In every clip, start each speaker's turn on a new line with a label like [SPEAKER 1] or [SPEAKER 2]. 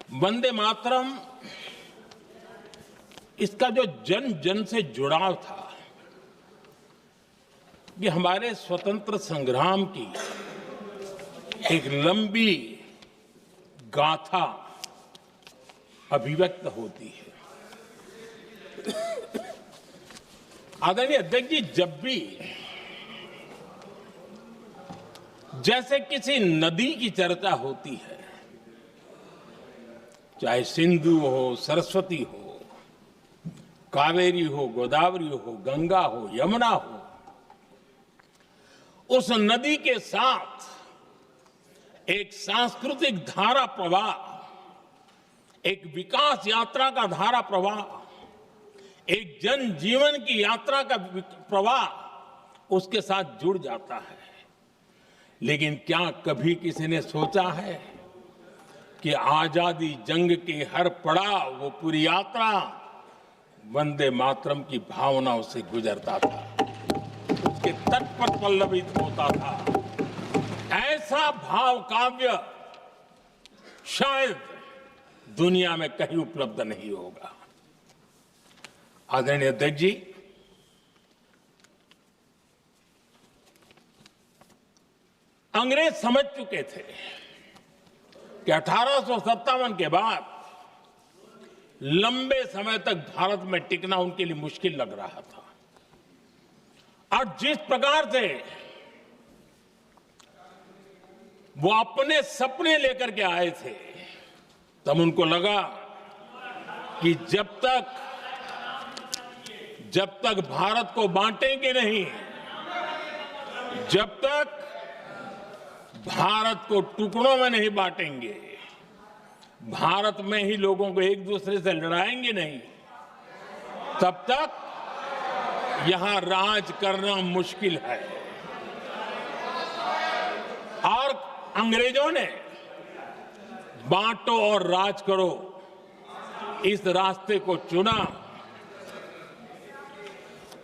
[SPEAKER 1] वंदे मातरम, इसका जो जन जन से जुड़ाव था, ये हमारे स्वतंत्र संग्राम की एक लंबी गाथा अभिव्यक्त होती है। आदरणीय अध्यक्ष जी, जब भी जैसे किसी नदी की चर्चा होती है, चाहे सिंधु हो, सरस्वती हो, कावेरी हो, गोदावरी हो, गंगा हो, यमुना हो, उस नदी के साथ एक सांस्कृतिक धारा प्रवाह, एक विकास यात्रा का धारा प्रवाह, एक जन जीवन की यात्रा का प्रवाह उसके साथ जुड़ जाता है। लेकिन क्या कभी किसी ने सोचा है कि आजादी जंग के हर पड़ाव, वो पूरी यात्रा वंदे मातरम की भावनाओं से गुजरता था, उसके तट पर पल्लवित होता था। ऐसा भाव काव्य शायद दुनिया में कहीं उपलब्ध नहीं होगा। आदरणीय अध्यक्ष जी, अंग्रेज समझ चुके थे कि 1857 के बाद लंबे समय तक भारत में टिकना उनके लिए मुश्किल लग रहा था। और जिस प्रकार से वो अपने सपने लेकर के आए थे, तब उनको लगा कि जब तक भारत को बांटेंगे नहीं, जब तक भारत को टुकड़ों में नहीं बांटेंगे, भारत में ही लोगों को एक दूसरे से लड़ाएंगे नहीं, तब तक यहां राज करना मुश्किल है। और अंग्रेजों ने बांटो और राज करो इस रास्ते को चुना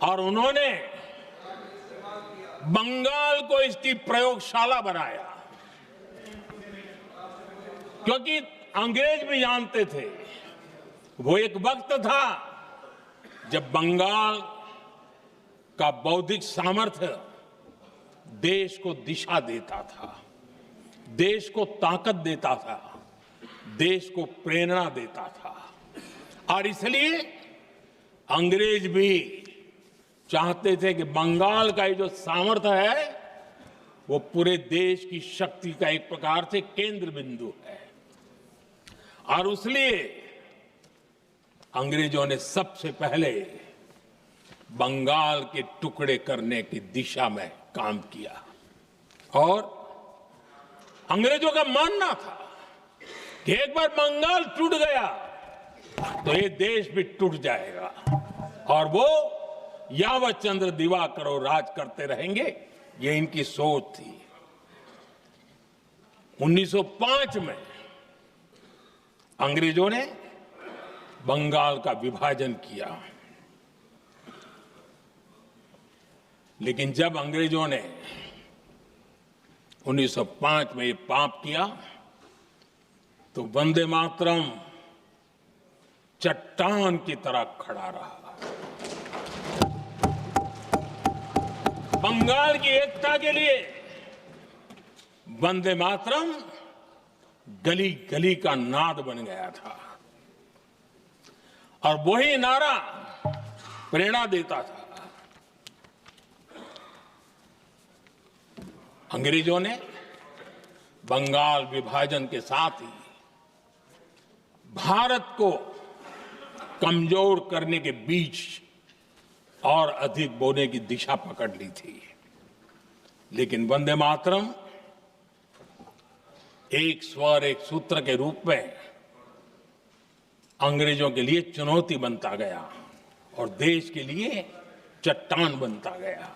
[SPEAKER 1] और उन्होंने बंगाल को इसकी प्रयोगशाला बनाया, क्योंकि अंग्रेज भी जानते थे वो एक वक्त था जब बंगाल का बौद्धिक सामर्थ्य देश को दिशा देता था, देश को ताकत देता था, देश को प्रेरणा देता था। और इसलिए अंग्रेज भी चाहते थे कि बंगाल का ये जो सामर्थ्य है वो पूरे देश की शक्ति का एक प्रकार से केंद्र बिंदु है। और इसलिए अंग्रेजों ने सबसे पहले बंगाल के टुकड़े करने की दिशा में काम किया। और अंग्रेजों का मानना था कि एक बार बंगाल टूट गया तो ये देश भी टूट जाएगा और वो यावत चंद्र दिवाकरो राज करते रहेंगे, ये इनकी सोच थी। 1905 में अंग्रेजों ने बंगाल का विभाजन किया, लेकिन जब अंग्रेजों ने 1905 में ये पाप किया तो वंदे मातरम चट्टान की तरह खड़ा रहा। बंगाल की एकता के लिए वंदे मातरम गली गली का नाद बन गया था और वही नारा प्रेरणा देता था। अंग्रेजों ने बंगाल विभाजन के साथ ही भारत को कमजोर करने के बीच और अधिक बोने की दिशा पकड़ ली थी। लेकिन वंदे मातरम एक स्वर एक सूत्र के रूप में अंग्रेजों के लिए चुनौती बनता गया और देश के लिए चट्टान बनता गया।